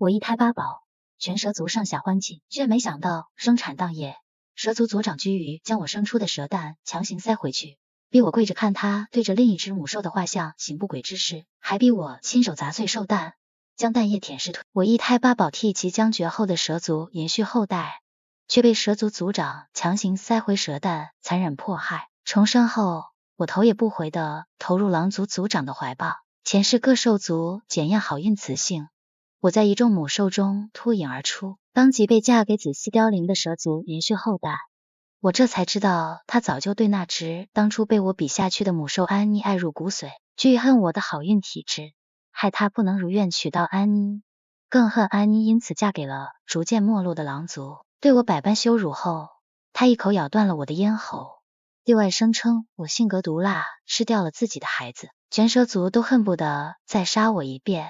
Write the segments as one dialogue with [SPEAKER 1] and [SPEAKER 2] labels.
[SPEAKER 1] 我一胎八宝，全蛇族上下欢庆，却没想到生产当夜，蛇族族长居于将我生出的蛇蛋强行塞回去，逼我跪着看他对着另一只母兽的画像行不轨之事，还逼我亲手砸碎兽蛋，将蛋液舔舐吞。我一胎八宝替即将绝后的蛇族延续后代，却被蛇族族长强行塞回蛇蛋，残忍迫害。重生后，我头也不回地投入狼族族长的怀抱。前世各兽族检验好运雌性，我在一众母兽中脱颖而出，当即被嫁给子嗣凋零的蛇族延续后代。我这才知道，他早就对那只当初被我比下去的母兽安妮爱入骨髓，惧恨我的好运体质，害他不能如愿娶到安妮，更恨安妮因此嫁给了逐渐没落的狼族。对我百般羞辱后，他一口咬断了我的咽喉，对外声称我性格毒辣，吃掉了自己的孩子。全蛇族都恨不得再杀我一遍，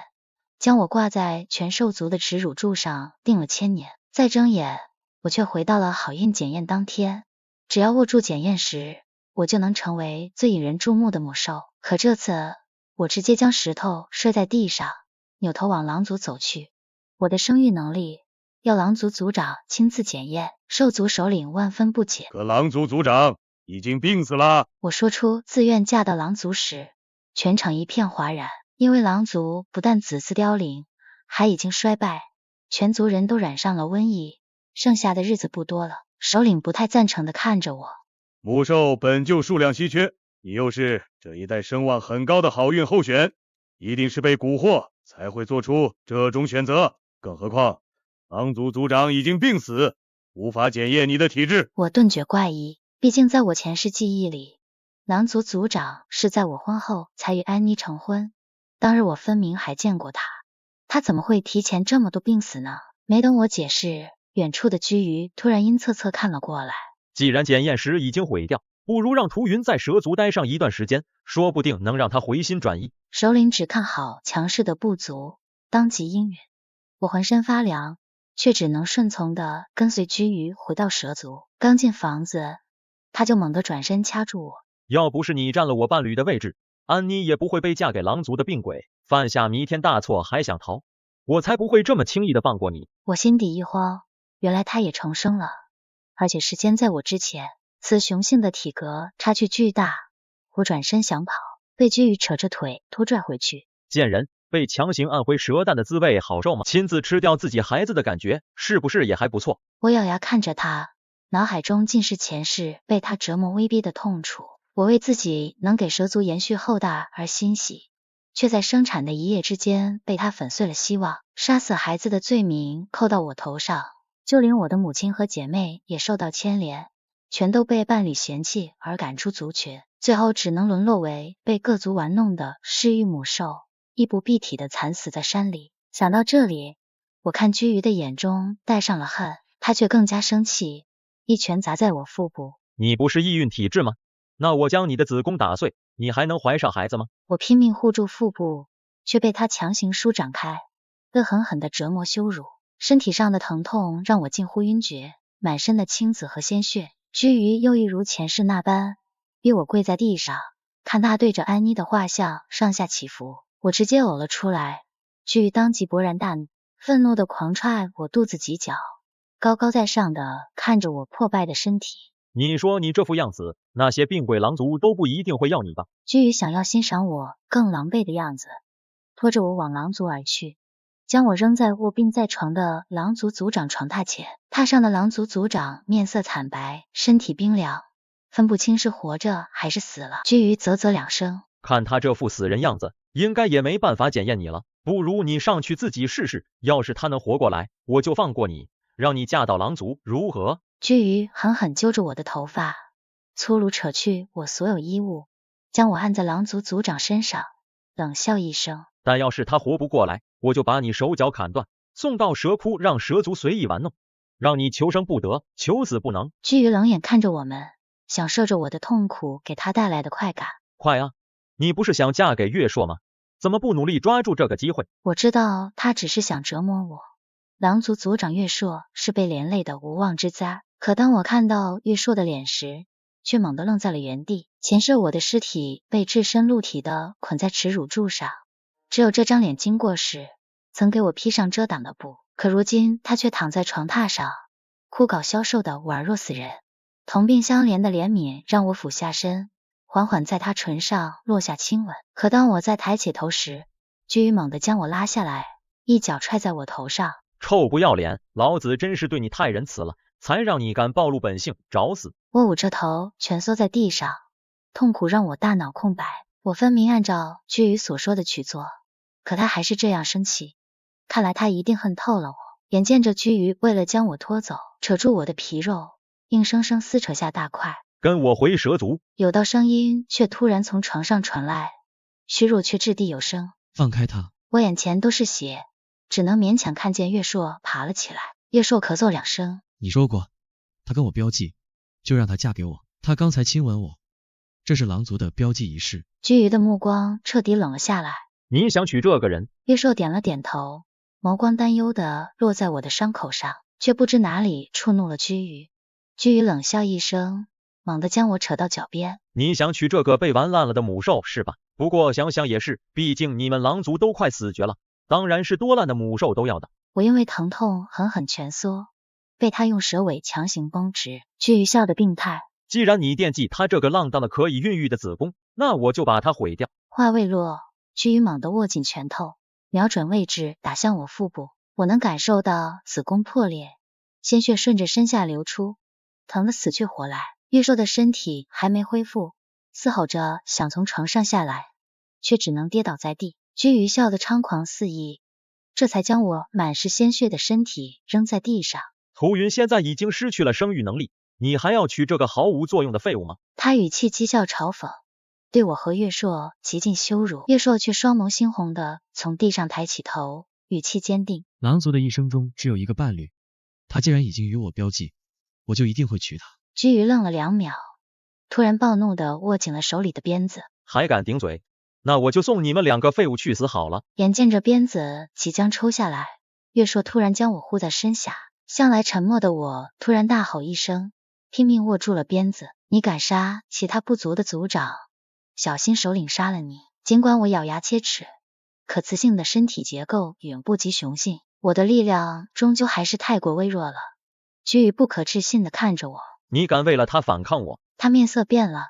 [SPEAKER 1] 将我挂在全兽族的耻辱柱上钉了1000年。再睁眼，我却回到了好运检验当天，只要握住检验石，我就能成为最引人注目的母兽。可这次，我直接将石头摔在地上，扭头往狼族走去。我的生育能力要狼族族长亲自检验，兽族首领万分不解。
[SPEAKER 2] 可狼族族长已经病死了。
[SPEAKER 1] 我说出自愿嫁到狼族时，全场一片哗然，因为狼族不但子嗣凋零，还已经衰败，全族人都染上了瘟疫，剩下的日子不多了。首领不太赞成的看着我，
[SPEAKER 2] 母兽本就数量稀缺，你又是这一代声望很高的好运候选，一定是被蛊惑才会做出这种选择。更何况狼族族长已经病死，无法检验你的体质。
[SPEAKER 1] 我顿觉怪异，毕竟在我前世记忆里，狼族族长是在我婚后才与安妮成婚，当日我分明还见过他，他怎么会提前这么多病死呢？没等我解释，远处的居鱼突然阴恻恻看了过来。
[SPEAKER 3] 既然检验石已经毁掉，不如让屠云在蛇族待上一段时间，说不定能让他回心转意。
[SPEAKER 1] 首领只看好强势的部族，当即应允。我浑身发凉，却只能顺从的跟随居鱼回到蛇族。刚进房子，他就猛地转身掐住我。
[SPEAKER 3] 要不是你占了我伴侣的位置，安妮也不会被嫁给狼族的病鬼，犯下弥天大错还想逃，我才不会这么轻易的放过你。
[SPEAKER 1] 我心底一慌，原来他也重生了，而且时间在我之前。此雄性的体格差距巨大，我转身想跑，被居鱼扯着腿拖拽回去。
[SPEAKER 3] 贱人，被强行按回蛇蛋的滋味好受吗？亲自吃掉自己孩子的感觉是不是也还不错？
[SPEAKER 1] 我咬牙看着他，脑海中尽是前世被他折磨威逼的痛楚。我为自己能给蛇族延续后代而欣喜，却在生产的一夜之间被他粉碎了希望。杀死孩子的罪名扣到我头上，就连我的母亲和姐妹也受到牵连，全都被伴侣嫌弃而赶出族群，最后只能沦落为被各族玩弄的失育母兽，衣不蔽体的惨死在山里。想到这里，我看居鱼的眼中带上了恨，他却更加生气，一拳砸在我腹部。
[SPEAKER 3] 你不是易孕体质吗？那我将你的子宫打碎，你还能怀上孩子吗？
[SPEAKER 1] 我拼命护住腹部，却被他强行舒展开，恶狠狠的折磨羞辱。身体上的疼痛让我近乎晕厥，满身的青紫和鲜血。居鱼又一如前世那般逼我跪在地上，看他对着安妮的画像上下起伏，我直接呕了出来。居鱼当即勃然大怒，愤怒的狂踹我肚子几脚，高高在上的看着我破败的身体。
[SPEAKER 3] 你说你这副样子，那些病鬼狼族都不一定会要你吧？
[SPEAKER 1] 居鱼想要欣赏我更狼狈的样子，拖着我往狼族而去，将我扔在卧病在床的狼族族长床榻前。榻上的狼族族长面色惨白，身体冰凉，分不清是活着还是死了。居鱼啧啧两声，
[SPEAKER 3] 看他这副死人样子，应该也没办法检验你了，不如你上去自己试试，要是他能活过来，我就放过你，让你嫁到狼族，如何？
[SPEAKER 1] 居鱼狠狠揪着我的头发，粗鲁扯去我所有衣物，将我按在狼族族长身上，冷笑一声。
[SPEAKER 3] 但要是他活不过来，我就把你手脚砍断，送到蛇窟，让蛇族随意玩弄，让你求生不得，求死不能。
[SPEAKER 1] 居鱼冷眼看着我们，享受着我的痛苦给他带来的快感。
[SPEAKER 3] 快啊，你不是想嫁给月硕吗？怎么不努力抓住这个机会？
[SPEAKER 1] 我知道他只是想折磨我。狼族族长月硕是被连累的无妄之灾，可当我看到月硕的脸时，却猛地愣在了原地。前世我的尸体被置身露体的捆在耻辱柱上，只有这张脸经过时，曾给我披上遮挡的布，可如今他却躺在床榻上，枯槁消瘦的宛若死人。同病相怜的怜悯让我俯下身，缓缓在他唇上落下亲吻。可当我再抬起头时，居于猛地将我拉下来，一脚踹在我头上。
[SPEAKER 3] 臭不要脸，老子真是对你太仁慈了，才让你敢暴露本性，找死！
[SPEAKER 1] 我捂着头蜷缩在地上，痛苦让我大脑空白。我分明按照居于所说的去做，可他还是这样生气，看来他一定恨透了我。眼见着居于为了将我拖走，扯住我的皮肉，硬生生撕扯下大块。
[SPEAKER 3] 跟我回蛇族！
[SPEAKER 1] 有道声音却突然从床上传来，虚弱却掷地有声。
[SPEAKER 4] 放开他！
[SPEAKER 1] 我眼前都是血，只能勉强看见月硕爬了起来。月硕咳嗽2声。
[SPEAKER 4] 你说过，他跟我标记，就让他嫁给我。他刚才亲吻我，这是狼族的标记仪式。
[SPEAKER 1] 居于的目光彻底冷了下来。
[SPEAKER 3] 你想娶这个人？
[SPEAKER 1] 月硕点了点头，眸光担忧地落在我的伤口上，却不知哪里触怒了居于。居于冷笑一声，猛地将我扯到脚边。
[SPEAKER 3] 你想娶这个被玩烂了的母兽是吧？不过想想也是，毕竟你们狼族都快死绝了，当然是多烂的母兽都要的。
[SPEAKER 1] 我因为疼痛狠狠蜷缩，被他用蛇尾强行绷直。居于笑得病态。
[SPEAKER 3] 既然你惦记他这个浪荡的可以孕育的子宫，那我就把它毁掉。
[SPEAKER 1] 话未落，居于猛地握紧拳头，瞄准位置打向我腹部。我能感受到子宫破裂，鲜血顺着身下流出，疼得死去活来。月硕的身体还没恢复，嘶吼着想从床上下来，却只能跌倒在地。居于笑得猖狂肆意，这才将我满是鲜血的身体扔在地上。
[SPEAKER 3] 涂云现在已经失去了生育能力，你还要娶这个毫无作用的废物吗？
[SPEAKER 1] 他语气讥笑嘲讽，对我和月硕极尽羞辱。月硕却双眸猩红的从地上抬起头，语气坚定。
[SPEAKER 4] 狼族的一生中只有一个伴侣，他既然已经与我标记，我就一定会娶她。
[SPEAKER 1] 居于愣了2秒，突然暴怒的握紧了手里的鞭子。
[SPEAKER 3] 还敢顶嘴？那我就送你们2个废物去死好了。
[SPEAKER 1] 眼见着鞭子即将抽下来，月硕突然将我护在身下，向来沉默的我突然大吼一声，拼命握住了鞭子。你敢杀其他部族的族长，小心首领杀了你。尽管我咬牙切齿，可雌性的身体结构远不及雄性，我的力量终究还是太过微弱了。居于不可置信的看着我。
[SPEAKER 3] 你敢为了他反抗我？
[SPEAKER 1] 他面色变了，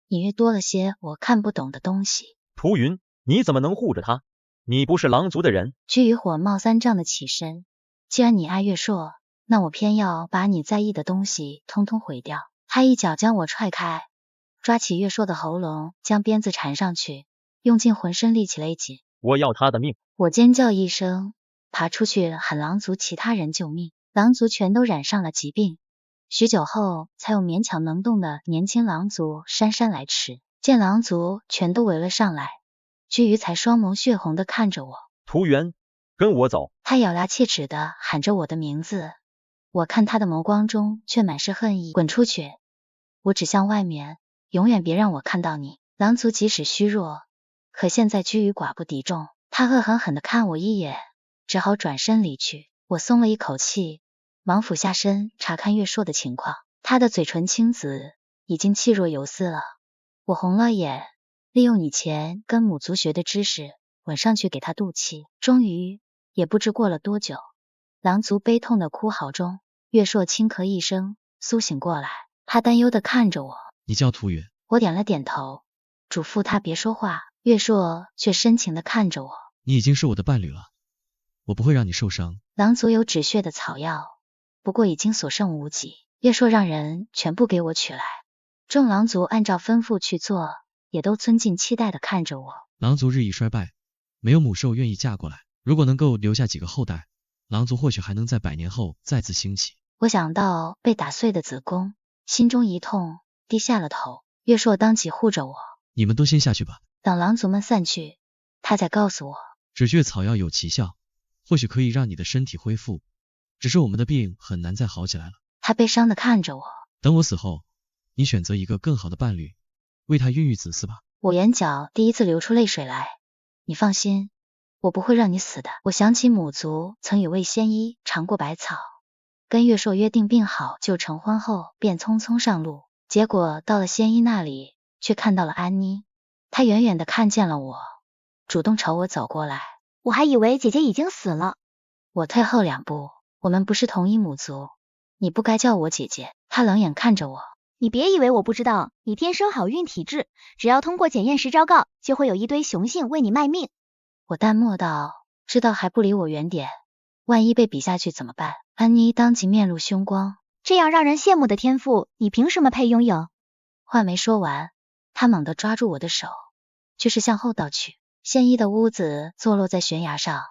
[SPEAKER 1] 隐约多了些我看不懂的东西。
[SPEAKER 3] 涂云，你怎么能护着他？你不是狼族的人。
[SPEAKER 1] 居于火冒三丈的起身。既然你爱月硕，那我偏要把你在意的东西通通毁掉。他一脚将我踹开，抓起月硕的喉咙，将鞭子缠上去，用尽浑身力气勒紧。
[SPEAKER 3] 我要他的命！
[SPEAKER 1] 我尖叫一声，爬出去喊狼族其他人救命。狼族全都染上了疾病，许久后才有勉强能动的年轻狼族姗姗来迟。见狼族全都围了上来，居于才双眸血红的看着我。
[SPEAKER 3] 涂元，跟我走！
[SPEAKER 1] 他咬牙切齿的喊着我的名字，我看他的眸光中却满是恨意。滚出去！我指向外面，永远别让我看到你。狼族即使虚弱，可现在居于寡不敌众。他恶狠狠的看我一眼，只好转身离去。我松了一口气，忙俯下身查看月硕的情况。他的嘴唇青紫，已经气若游丝了。我红了眼，利用以前跟母族学的知识吻上去给他肚脐。终于，也不知过了多久，狼族悲痛的哭嚎中，月硕轻咳一声，苏醒过来。他担忧的看着我。
[SPEAKER 4] 你叫涂元？
[SPEAKER 1] 我点了点头，嘱咐他别说话。月硕却深情的看着我。
[SPEAKER 4] 你已经是我的伴侣了，我不会让你受伤。
[SPEAKER 1] 狼族有止血的草药，不过已经所剩无几。月硕让人全部给我取来。众狼族按照吩咐去做，也都尊敬期待的看着我。
[SPEAKER 4] 狼族日益衰败，没有母兽愿意嫁过来。如果能够留下几个后代，狼族或许还能在100年后再次兴起。
[SPEAKER 1] 我想到被打碎的子宫，心中一痛，低下了头。月硕当即护着我。
[SPEAKER 4] 你们都先下去吧。
[SPEAKER 1] 等狼族们散去，他才告诉我，
[SPEAKER 4] 止血草药有奇效，或许可以让你的身体恢复，只是我们的病很难再好起来了。
[SPEAKER 1] 他悲伤的看着我。
[SPEAKER 4] 等我死后，你选择一个更好的伴侣，为他孕育子嗣吧。
[SPEAKER 1] 我眼角第一次流出泪水来。你放心，我不会让你死的。我想起母族曾有位仙医尝过百草，跟月硕约定病好就成婚后，便匆匆上路。结果到了仙医那里，却看到了安妮。她远远的看见了我，主动朝我走过来。
[SPEAKER 5] 我还以为姐姐已经死了。
[SPEAKER 1] 我退后2步，我们不是同一母族，你不该叫我姐姐。他冷眼看着我。
[SPEAKER 5] 你别以为我不知道，你天生好运体质，只要通过检验时昭告，就会有一堆雄性为你卖命。
[SPEAKER 1] 我淡漠道，知道还不离我远点，万一被比下去怎么办？安妮当即面露凶光。
[SPEAKER 5] 这样让人羡慕的天赋，你凭什么配拥有？
[SPEAKER 1] 话没说完，他猛地抓住我的手，就是向后倒去。现一的屋子坐落在悬崖上，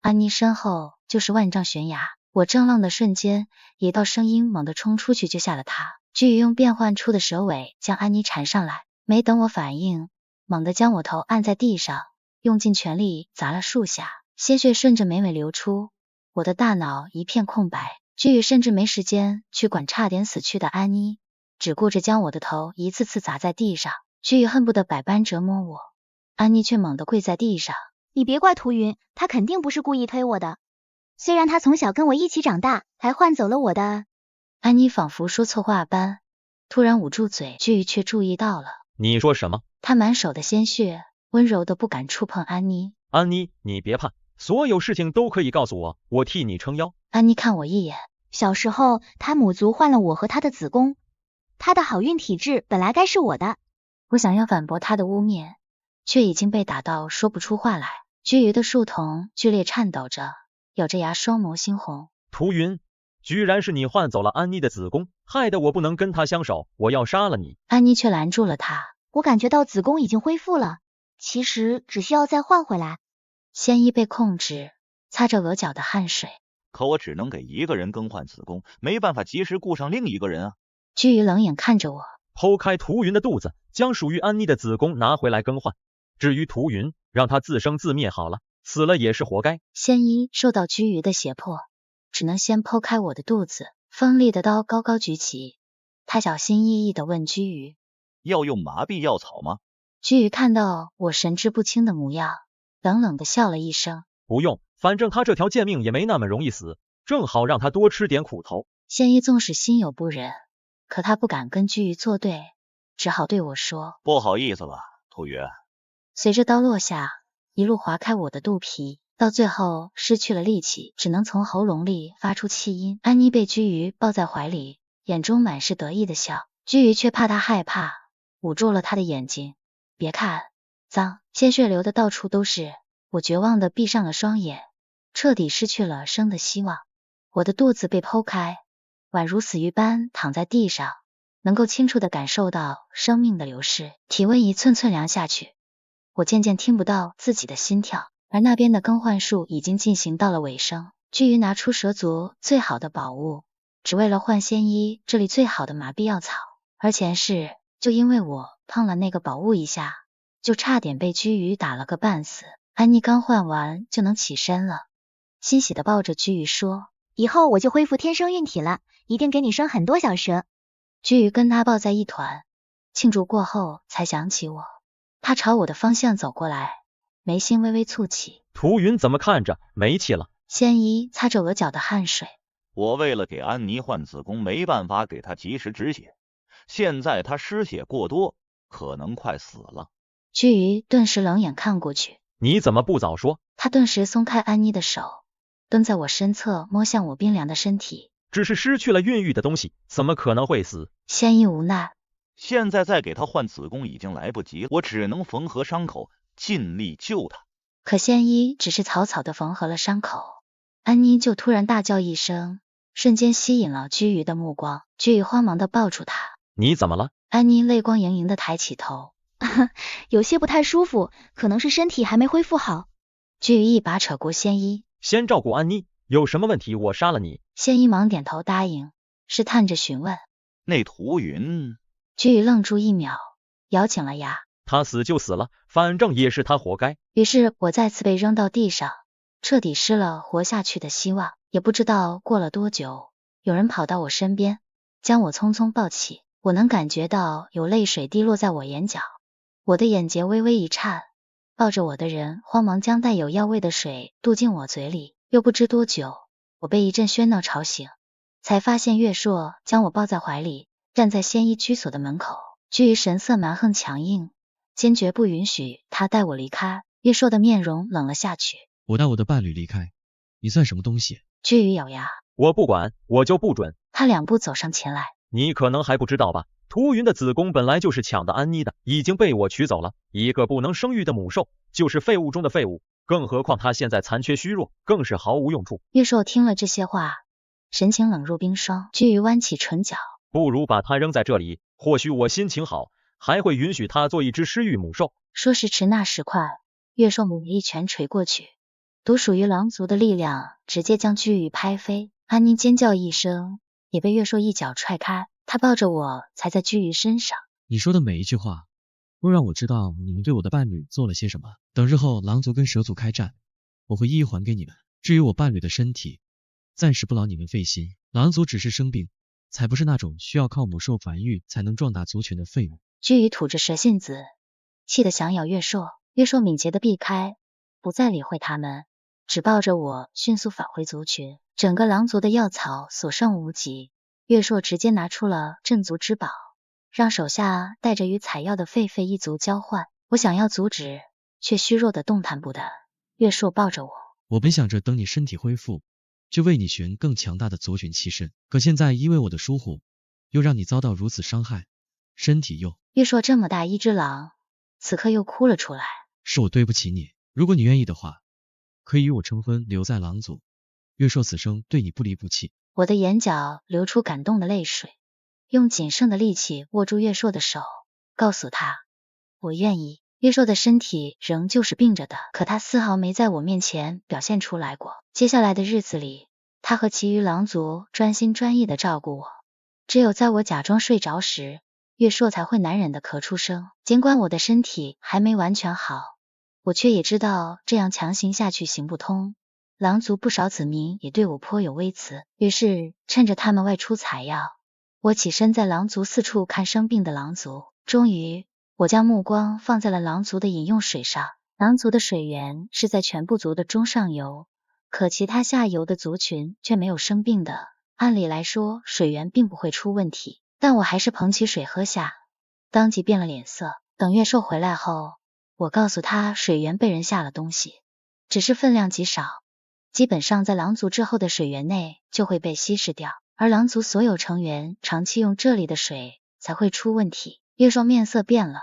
[SPEAKER 1] 安妮身后就是万丈悬崖。我正愣的瞬间，一道声音猛地冲出去救下了他。巨鱼用变换出的蛇尾将安妮缠上来，没等我反应，猛地将我头按在地上，用尽全力砸了数下，鲜血顺着眉尾流出，我的大脑一片空白。巨鱼甚至没时间去管差点死去的安妮，只顾着将我的头一次次砸在地上。巨鱼恨不得百般折磨我，安妮却猛地跪在地上。
[SPEAKER 5] 你别怪涂云，他肯定不是故意推我的，虽然他从小跟我一起长大，还换走了我的。
[SPEAKER 1] 安妮仿佛说错话般，突然捂住嘴。巨鱼却注意到了。
[SPEAKER 3] 你说什么？
[SPEAKER 1] 他满手的鲜血，温柔的不敢触碰安妮。
[SPEAKER 3] 安妮，你别怕，所有事情都可以告诉我，我替你撑腰。
[SPEAKER 1] 安妮看我一眼。
[SPEAKER 5] 小时候他母族换了我和他的子宫，他的好运体质本来该是我的。
[SPEAKER 1] 我想要反驳他的污蔑，却已经被打到说不出话来。巨鱼的树瞳剧烈颤抖着，咬着牙，双眸猩红。
[SPEAKER 3] 涂云，居然是你换走了安妮的子宫，害得我不能跟她相守，我要杀了你。
[SPEAKER 1] 安妮却拦住了他。
[SPEAKER 5] 我感觉到子宫已经恢复了，其实只需要再换回来。
[SPEAKER 1] 仙衣被控制，擦着额角的汗水。
[SPEAKER 6] 可我只能给一个人更换子宫，没办法及时顾上另一个人啊。
[SPEAKER 1] 巨鱼冷眼看着我。
[SPEAKER 3] 剖开涂云的肚子，将属于安妮的子宫拿回来更换。至于涂云，让她自生自灭好了，死了也是活该。
[SPEAKER 1] 仙衣受到巨鱼的胁迫，只能先剖开我的肚子。锋利的刀高高举起，他小心翼翼地问巨鱼：
[SPEAKER 6] 要用麻痹药草吗？
[SPEAKER 1] 巨鱼看到我神志不清的模样，冷冷地笑了一声：
[SPEAKER 3] 不用，反正他这条贱命也没那么容易死，正好让他多吃点苦头。
[SPEAKER 1] 仙衣纵使心有不忍，可他不敢跟巨鱼作对，只好对我说：
[SPEAKER 6] 不好意思了，涂云。
[SPEAKER 1] 随着刀落下，一路划开我的肚皮，到最后失去了力气，只能从喉咙里发出气音。安妮被巨鱼抱在怀里，眼中满是得意的笑。巨鱼却怕她害怕，捂住了她的眼睛。别看，脏，鲜血流的到处都是。我绝望地闭上了双眼，彻底失去了生的希望。我的肚子被剖开，宛如死鱼般躺在地上，能够清楚地感受到生命的流逝，体温一寸寸凉下去。我渐渐听不到自己的心跳，而那边的更换术已经进行到了尾声。巨鱼拿出蛇族最好的宝物，只为了换仙衣这里最好的麻痹药草，而前世就因为我碰了那个宝物一下，就差点被巨鱼打了个半死。安妮刚换完就能起身了，欣喜地抱着巨鱼说：
[SPEAKER 5] 以后我就恢复天生运体了，一定给你生很多小蛇。
[SPEAKER 1] 巨鱼跟他抱在一团，庆祝过后才想起我。他朝我的方向走过来，眉心微微蹙起。
[SPEAKER 3] 涂云怎么看着没气了？
[SPEAKER 1] 仙衣擦着额角的汗水。
[SPEAKER 6] 我为了给安妮换子宫，没办法给她及时止血，现在她失血过多，可能快死了。
[SPEAKER 1] 巨鱼顿时冷眼看过去。
[SPEAKER 3] 你怎么不早说？
[SPEAKER 1] 他顿时松开安妮的手，蹲在我身侧，摸向我冰凉的身体。
[SPEAKER 3] 只是失去了孕育的东西，怎么可能会死？
[SPEAKER 1] 仙衣无奈。
[SPEAKER 6] 现在再给她换子宫已经来不及了，我只能缝合伤口，尽力救她。
[SPEAKER 1] 可仙衣只是草草的缝合了伤口，安妮就突然大叫一声，瞬间吸引了巨鱼的目光。巨鱼慌忙的抱住她。
[SPEAKER 3] 你怎么了？
[SPEAKER 1] 安妮泪光盈盈的抬起头。
[SPEAKER 5] 有些不太舒服，可能是身体还没恢复好。
[SPEAKER 1] 巨鱼一把扯过仙衣。
[SPEAKER 3] 先照顾安妮，有什么问题我杀了你。
[SPEAKER 1] 仙衣忙点头答应，试探着询问：
[SPEAKER 6] 那涂云？
[SPEAKER 1] 巨鱼愣住一秒，咬紧了牙。
[SPEAKER 3] 他死就死了，反正也是他活该。
[SPEAKER 1] 于是我再次被扔到地上，彻底失了活下去的希望。也不知道过了多久，有人跑到我身边，将我匆匆抱起。我能感觉到有泪水滴落在我眼角，我的眼睫微微一颤，抱着我的人慌忙将带有药味的水渡进我嘴里。又不知多久，我被一阵喧闹吵醒，才发现月朔将我抱在怀里，站在仙衣居所的门口。巨鱼神色蛮横强硬，坚决不允许他带我离开。月朔的面容冷了下去。
[SPEAKER 4] 我带我的伴侣离开，你算什么东西？
[SPEAKER 1] 居宇咬牙，
[SPEAKER 3] 我不管，我就不准。
[SPEAKER 1] 他2步走上前来。
[SPEAKER 3] 你可能还不知道吧，屠云的子宫本来就是抢的安妮的，已经被我取走了。一个不能生育的母兽，就是废物中的废物，更何况她现在残缺虚弱，更是毫无用处。
[SPEAKER 1] 岳硕听了这些话，神情冷若冰霜。居宇弯起唇角，
[SPEAKER 3] 不如把她扔在这里，或许我心情好，还会允许她做一只失育母兽。
[SPEAKER 1] 说时迟那时快，岳硕猛一拳捶过去，独属于狼族的力量直接将居宇拍飞。安妮尖叫一声，也被岳硕一脚踹开，他抱着我踩在居宇身上。
[SPEAKER 4] 你说的每一句话都让我知道你们对我的伴侣做了些什么。等日后狼族跟蛇族开战，我会一一还给你们。至于我伴侣的身体，暂时不劳你们费心。狼族只是生病，才不是那种需要靠母兽繁育才能壮大族群的废物。
[SPEAKER 1] 居宇吐着舌信子，气得想咬岳硕。岳硕敏捷地避开，不再理会他们，只抱着我迅速返回族群。整个狼族的药草所剩无几，岳硕直接拿出了镇族之宝，让手下带着与采药的狒狒一族交换。我想要阻止，却虚弱的动弹不得。岳硕抱着我，
[SPEAKER 4] 我本想着等你身体恢复，就为你寻更强大的族群栖身，可现在因为我的疏忽，又让你遭到如此伤害，身体又……
[SPEAKER 1] 岳硕这么大一只狼，此刻又哭了出来。
[SPEAKER 4] 是我对不起你，如果你愿意的话，可以与我成婚，留在狼族。岳硕此生对你不离不弃。
[SPEAKER 1] 我的眼角流出感动的泪水，用仅剩的力气握住岳硕的手，告诉他我愿意。岳硕的身体仍旧是病着的，可他丝毫没在我面前表现出来过。接下来的日子里，他和其余狼族专心专意地照顾我，只有在我假装睡着时，岳硕才会难忍地咳出声。尽管我的身体还没完全好，我却也知道这样强行下去行不通。狼族不少子民也对我颇有微词，于是趁着他们外出采药，我起身在狼族四处看生病的狼族。终于，我将目光放在了狼族的饮用水上。狼族的水源是在全部族的中上游，可其他下游的族群却没有生病的。按理来说，水源并不会出问题，但我还是捧起水喝下，当即变了脸色。等岳硕回来后，我告诉他水源被人下了东西，只是分量极少，基本上在狼族之后的水源内就会被稀释掉，而狼族所有成员长期用这里的水才会出问题。岳硕面色变了，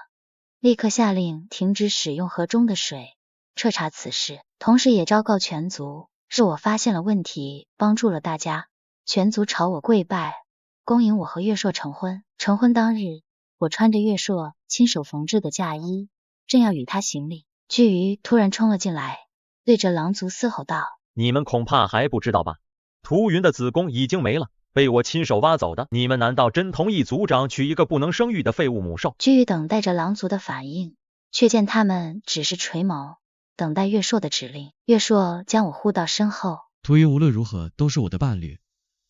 [SPEAKER 1] 立刻下令停止使用河中的水，彻查此事，同时也昭告全族，是我发现了问题，帮助了大家。全族朝我跪拜，恭迎我和岳硕成婚。成婚当日，我穿着岳硕亲手缝制的嫁衣，正要与他行礼，居宇突然冲了进来，对着狼族嘶吼道：
[SPEAKER 3] 你们恐怕还不知道吧，屠云的子宫已经没了，被我亲手挖走的。你们难道真同意族长娶一个不能生育的废物母兽？
[SPEAKER 1] 居宇等待着狼族的反应，却见他们只是垂眸，等待岳硕的指令。岳硕将我护到身后，
[SPEAKER 4] 屠云无论如何都是我的伴侣，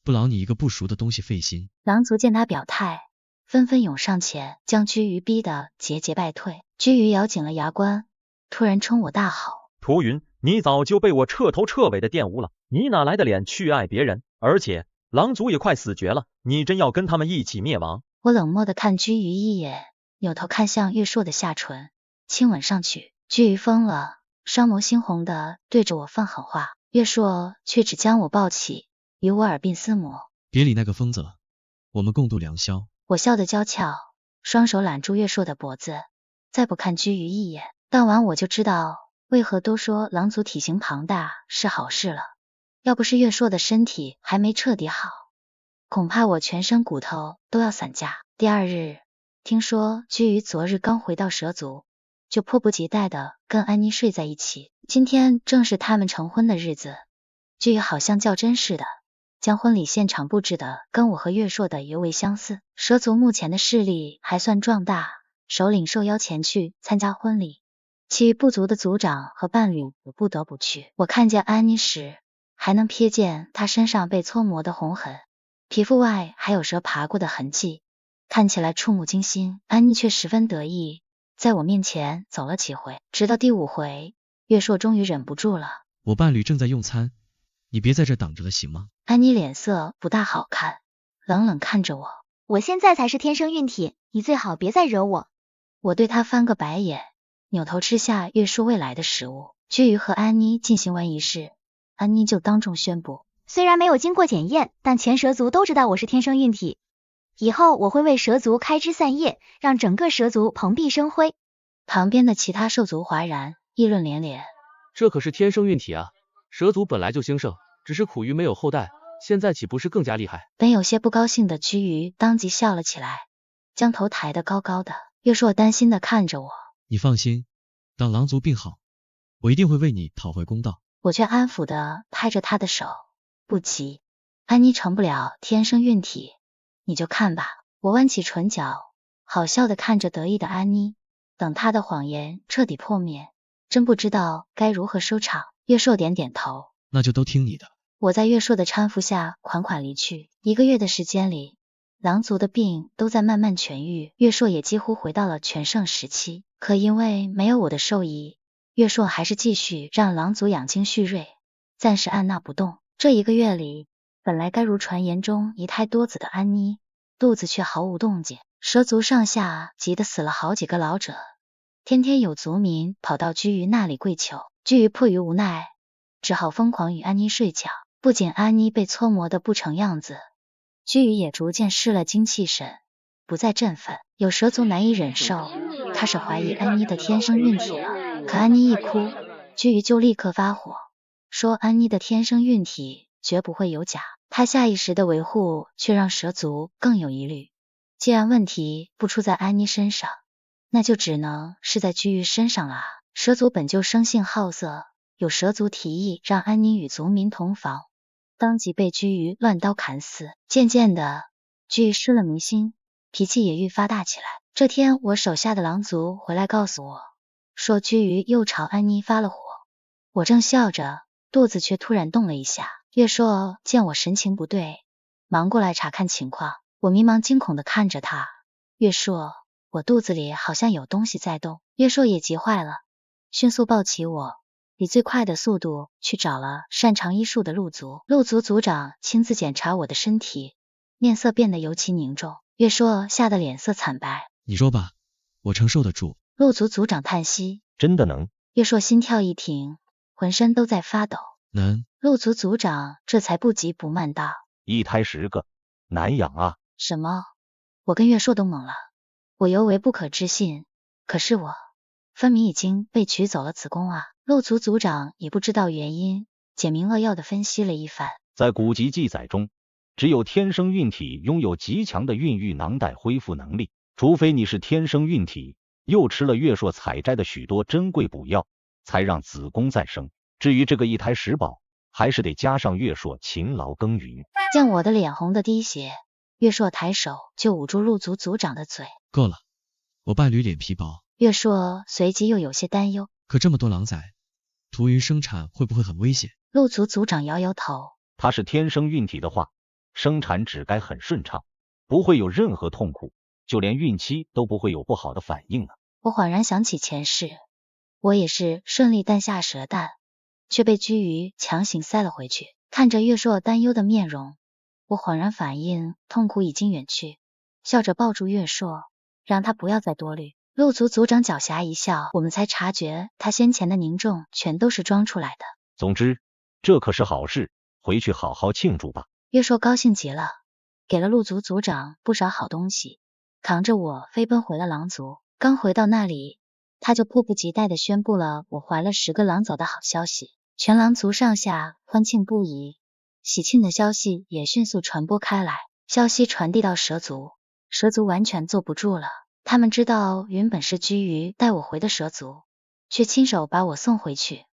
[SPEAKER 4] 不劳你一个不熟的东西费心。
[SPEAKER 1] 狼族见他表态，纷纷涌上前，将居宇逼得节节败退。居宇咬紧了牙关，突然冲我大吼：
[SPEAKER 3] 屠云，你早就被我彻头彻尾的玷污了，你哪来的脸去爱别人？而且狼族也快死绝了，你真要跟他们一起灭亡？
[SPEAKER 1] 我冷漠地看居宇一眼，扭头看向岳硕的下唇，亲吻上去。居宇疯了，双眸猩红的对着我放狠话，岳硕却只将我抱起，与我耳鬓厮磨。
[SPEAKER 4] 别理那个疯子了，我们共度良宵。
[SPEAKER 1] 我笑得娇俏，双手揽住岳硕的脖子，再不看居宇一眼。当晚我就知道为何都说狼族体型庞大是好事了，要不是岳硕的身体还没彻底好，恐怕我全身骨头都要散架。第二日，听说居宇昨日刚回到蛇族，就迫不及待地跟安妮睡在一起。今天正是他们成婚的日子，居宇好像较真似的，将婚礼现场布置的跟我和岳硕的尤为相似。蛇族目前的势力还算壮大，首领受邀前去参加婚礼，其余部族的族长和伴侣也不得不去。我看见安妮时，还能瞥见她身上被搓磨的红痕，皮肤外还有蛇爬过的痕迹，看起来触目惊心。安妮却十分得意，在我面前走了几回，直到第5回，岳硕终于忍不住了：
[SPEAKER 4] 我伴侣正在用餐，你别在这挡着了行吗？
[SPEAKER 1] 安妮脸色不大好看，冷冷看着我：
[SPEAKER 5] 我现在才是天生孕体，你最好别再惹我。
[SPEAKER 1] 我对她翻个白眼，扭头吃下岳硕喂来的食物。居于和安妮进行完仪式，安妮就当众宣布，
[SPEAKER 5] 虽然没有经过检验，但全蛇族都知道我是天生孕体。以后我会为蛇族开枝散叶，让整个蛇族蓬荜生辉。
[SPEAKER 1] 旁边的其他兽族哗然，议论连连。
[SPEAKER 7] 这可是天生孕体啊！蛇族本来就兴盛，只是苦于没有后代，现在岂不是更加厉害？
[SPEAKER 1] 本有些不高兴的居于当即笑了起来，将头抬得高高的。月硕担心的看着我，
[SPEAKER 4] 你放心，等狼族病好，我一定会为你讨回公道。
[SPEAKER 1] 我却安抚的拍着他的手，不急，安妮成不了天生孕体，你就看吧。我弯起唇角，好笑的看着得意的安妮，等她的谎言彻底破灭，真不知道该如何收场。月硕点点头，
[SPEAKER 4] 那就都听你的。
[SPEAKER 1] 我在月硕的搀扶下款款离去。1个月的时间里，狼族的病都在慢慢痊愈，月硕也几乎回到了全盛时期。可因为没有我的授意，月硕还是继续让狼族养精蓄锐，暂时按捺不动。这1个月里，本来该如传言中一胎多子的安妮，肚子却毫无动静。蛇族上下急得死了好几个老者，天天有族民跑到居于那里跪求。居于迫于无奈，只好疯狂与安妮睡觉。不仅安妮被搓磨得不成样子，居于也逐渐失了精气神，不再振奋。有蛇族难以忍受，开始怀疑安妮的天生孕体了。可安妮一哭，居于就立刻发火，说安妮的天生孕体绝不会有假。他下意识的维护，却让蛇族更有疑虑。既然问题不出在安妮身上，那就只能是在居于身上了。蛇族本就生性好色，有蛇族提议让安妮与族民同房，当即被居于乱刀砍死。渐渐的，居于失了民心，脾气也愈发大起来。这天，我手下的狼族回来告诉我，说居于又朝安妮发了火。我正笑着，肚子却突然动了一下。月硕见我神情不对，忙过来查看情况。我迷茫惊恐的看着他，月硕，我肚子里好像有东西在动。月硕也急坏了，迅速抱起我，以最快的速度去找了擅长医术的鹿族。鹿族族长亲自检查我的身体，面色变得尤其凝重。月硕吓得脸色惨白。
[SPEAKER 4] 你说吧，我承受得住。
[SPEAKER 1] 鹿族族长叹息，
[SPEAKER 6] 真的能？
[SPEAKER 1] 月硕心跳一停，浑身都在发抖。
[SPEAKER 4] 能。
[SPEAKER 1] 鹿族族长这才不急不慢道
[SPEAKER 6] ，1胎10个，难养啊。
[SPEAKER 1] 什么？我跟月硕都懵了，我尤为不可置信。可是我分明已经被取走了子宫啊！鹿族族长也不知道原因，简明扼要的分析了一番。
[SPEAKER 6] 在古籍记载中，只有天生孕体拥有极强的孕育囊袋恢复能力，除非你是天生孕体，又吃了月硕采摘的许多珍贵补药，才让子宫再生。至于这个1胎10宝，还是得加上月硕勤劳耕耘。
[SPEAKER 1] 见我的脸红的滴血，月硕抬手就捂住鹿族族长的嘴。
[SPEAKER 4] 够了，我伴侣脸皮薄。
[SPEAKER 1] 月硕随即又有些担忧，
[SPEAKER 4] 可这么多狼崽，屠云生产会不会很危险？
[SPEAKER 1] 鹿族族长摇摇头，
[SPEAKER 6] 他是天生孕体的话，生产只该很顺畅，不会有任何痛苦，就连孕期都不会有不好的反应了。
[SPEAKER 1] 我恍然想起前世，我也是顺利诞下蛇蛋，却被居于强行塞了回去。看着月硕担忧的面容，我恍然反应痛苦已经远去，笑着抱住月硕，让他不要再多虑。鹿族族长狡黠一笑，我们才察觉他先前的凝重全都是装出来的。
[SPEAKER 6] 总之，这可是好事，回去好好庆祝吧。
[SPEAKER 1] 月硕高兴极了，给了鹿族族长不少好东西，扛着我飞奔回了狼族。刚回到那里，他就迫不及待地宣布了我怀了10个狼崽的好消息。全狼族上下欢庆不已，喜庆的消息也迅速传播开来。消息传递到蛇族，蛇族完全坐不住了。他们知道原本是居于带我回的蛇族，却亲手把我送回去，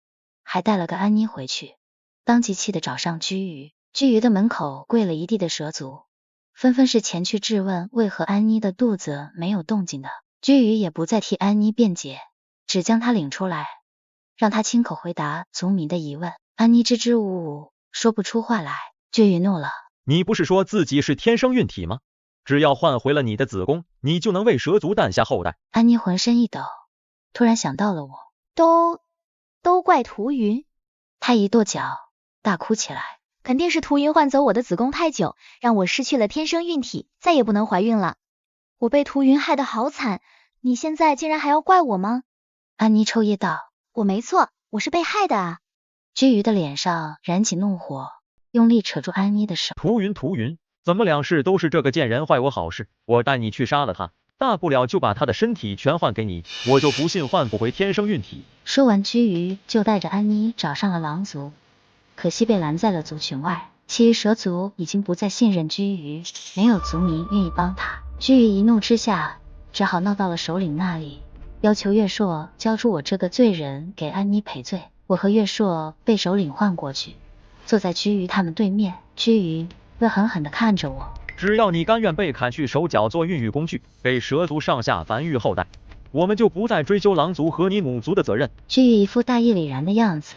[SPEAKER 1] 还带了个安妮回去，当即气得找上居于。居于的门口跪了一地的蛇族，纷纷是前去质问为何安妮的肚子没有动静的。居于也不再替安妮辩解，只将她领出来，让她亲口回答族民的疑问。安妮支支吾吾，说不出话来。居于怒了，
[SPEAKER 3] 你不是说自己是天生孕体吗？只要换回了你的子宫，你就能为蛇族诞下后代。
[SPEAKER 1] 安妮浑身一抖，突然想到了我。
[SPEAKER 5] 都怪屠云。
[SPEAKER 1] 她一跺脚，大哭起来。
[SPEAKER 5] 肯定是屠云换走我的子宫太久，让我失去了天生孕体，再也不能怀孕了。我被屠云害得好惨，你现在竟然还要怪我吗？
[SPEAKER 1] 安妮抽噎道，
[SPEAKER 5] 我没错，我是被害的啊！
[SPEAKER 1] 居于的脸上燃起怒火，用力扯住安妮的手。
[SPEAKER 3] 涂云，怎么两世都是这个贱人坏我好事？我带你去杀了他，大不了就把他的身体全换给你，我就不信换不回天生运体。
[SPEAKER 1] 说完，居于就带着安妮找上了狼族，可惜被拦在了族群外。其余蛇族已经不再信任居于，没有族民愿意帮他。居于一怒之下，只好闹到了首领那里，要求月朔交出我这个罪人给安妮赔罪。我和月朔被首领唤过去，坐在居于他们对面。居于恶狠狠地看着我，
[SPEAKER 3] 只要你甘愿被砍去手脚做孕育工具，给蛇族上下繁育后代，我们就不再追究狼族和你母族的责任。
[SPEAKER 1] 居于一副大义凛然的样子，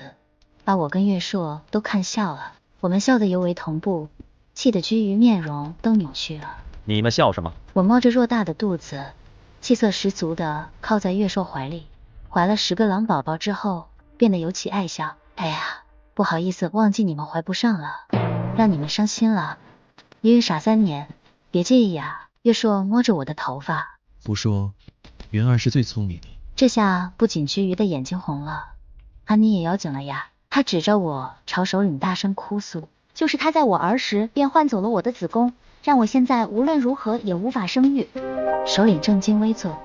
[SPEAKER 1] 把我跟月朔都看笑了。我们笑得尤为同步，气得居于面容都扭曲了。
[SPEAKER 3] 你们笑什么？
[SPEAKER 1] 我摸着偌大的肚子，气色十足的靠在月朔怀里。怀了10个狼宝宝之后，变得尤其爱笑。哎呀，不好意思，忘记你们怀不上了，让你们伤心了。因为傻3年，别介意啊。月朔摸着我的头发，
[SPEAKER 4] 胡说，云儿是最聪明的。
[SPEAKER 1] 这下不仅居于的眼睛红了，安妮也咬紧了牙。他指着我朝首领大声哭诉，
[SPEAKER 5] 就是他在我儿时便换走了我的子宫，让我现在无论如何也无法生育。
[SPEAKER 1] 首领正襟危坐，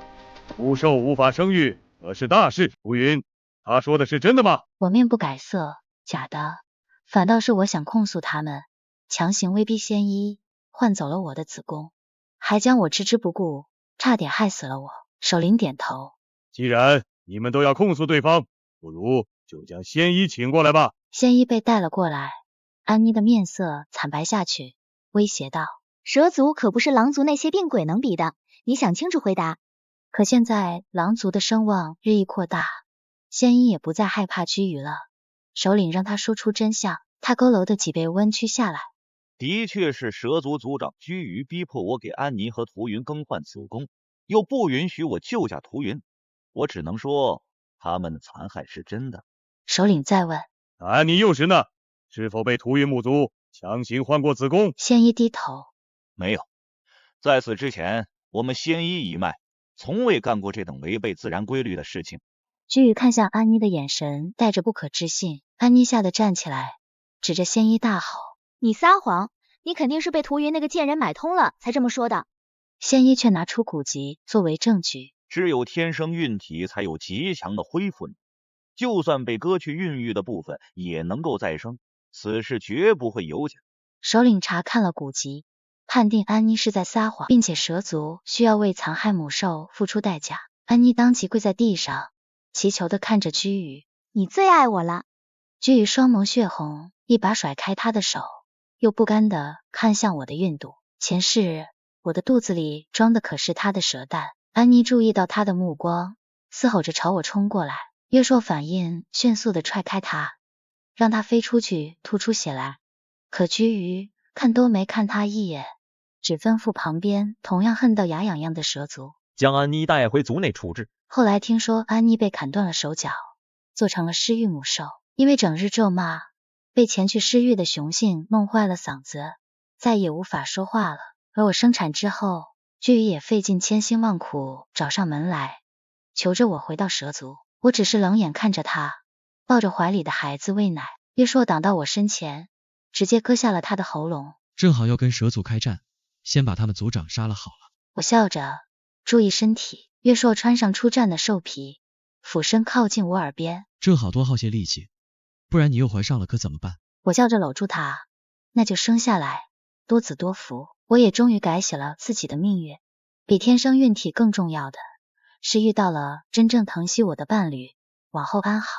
[SPEAKER 2] 不受无法生育，可是大事。乌云，他说的是真的吗？
[SPEAKER 1] 我面不改色，假的，反倒是我想控诉他们强行威逼仙医换走了我的子宫，还将我置之不顾，差点害死了我。首领点头，
[SPEAKER 2] 既然你们都要控诉对方，不如就将仙医请过来吧。
[SPEAKER 1] 仙医被带了过来，安妮的面色惨白下去，威胁道，
[SPEAKER 5] 蛇族可不是狼族那些病鬼能比的，你想清楚回答。
[SPEAKER 1] 可现在狼族的声望日益扩大，仙医也不再害怕居于了。首领让他说出真相，他佝偻的脊背弯曲下来。
[SPEAKER 8] 的确是蛇族族长居于逼迫我给安妮和涂云更换子宫，又不允许我救下涂云，我只能说他们的残害是真的。
[SPEAKER 1] 首领再问，
[SPEAKER 2] 那安妮幼时呢？是否被涂云母族强行换过子宫？
[SPEAKER 1] 仙医低头，
[SPEAKER 8] 没有，在此之前，我们仙医一脉从未干过这等违背自然规律的事情。
[SPEAKER 1] 居于看向安妮的眼神带着不可置信，安妮吓得站起来，指着仙医大吼，
[SPEAKER 5] 你撒谎，你肯定是被涂云那个贱人买通了才这么说的。
[SPEAKER 1] 仙医却拿出古籍作为证据，
[SPEAKER 8] 只有天生孕体才有极强的恢复力，就算被割去孕育的部分也能够再生，此事绝不会有假。
[SPEAKER 1] 首领查看了古籍，判定安妮是在撒谎，并且蛇族需要为残害母兽付出代价。安妮当即跪在地上，祈求的看着居于，
[SPEAKER 5] 你最爱我了。
[SPEAKER 1] 居于双眸血红，一把甩开他的手，又不甘的看向我的孕肚。前世我的肚子里装的可是他的蛇蛋。安妮注意到他的目光，嘶吼着朝我冲过来。月朔反应迅速的踹开他，让他飞出去吐出血来。可居于看都没看他一眼，只吩咐旁边同样恨到牙痒痒的蛇族，
[SPEAKER 3] 将安妮带回族内处置。
[SPEAKER 1] 后来听说安妮被砍断了手脚，做成了失育母兽，因为整日咒骂，被前去失育的雄性弄坏了嗓子，再也无法说话了。而我生产之后，居于也费尽千辛万苦找上门来，求着我回到蛇族。我只是冷眼看着他抱着怀里的孩子喂奶，月朔挡到我身前，直接割下了他的喉咙。
[SPEAKER 4] 正好要跟蛇族开战，先把他们族长杀了好了。
[SPEAKER 1] 我笑着，注意身体。月朔穿上出战的兽皮，俯身靠近我耳边，
[SPEAKER 4] 正好多耗些力气，不然你又怀上了可怎么办？
[SPEAKER 1] 我笑着搂住他，那就生下来，多子多福。我也终于改写了自己的命运，比天生孕体更重要的是遇到了真正疼惜我的伴侣，往后安好。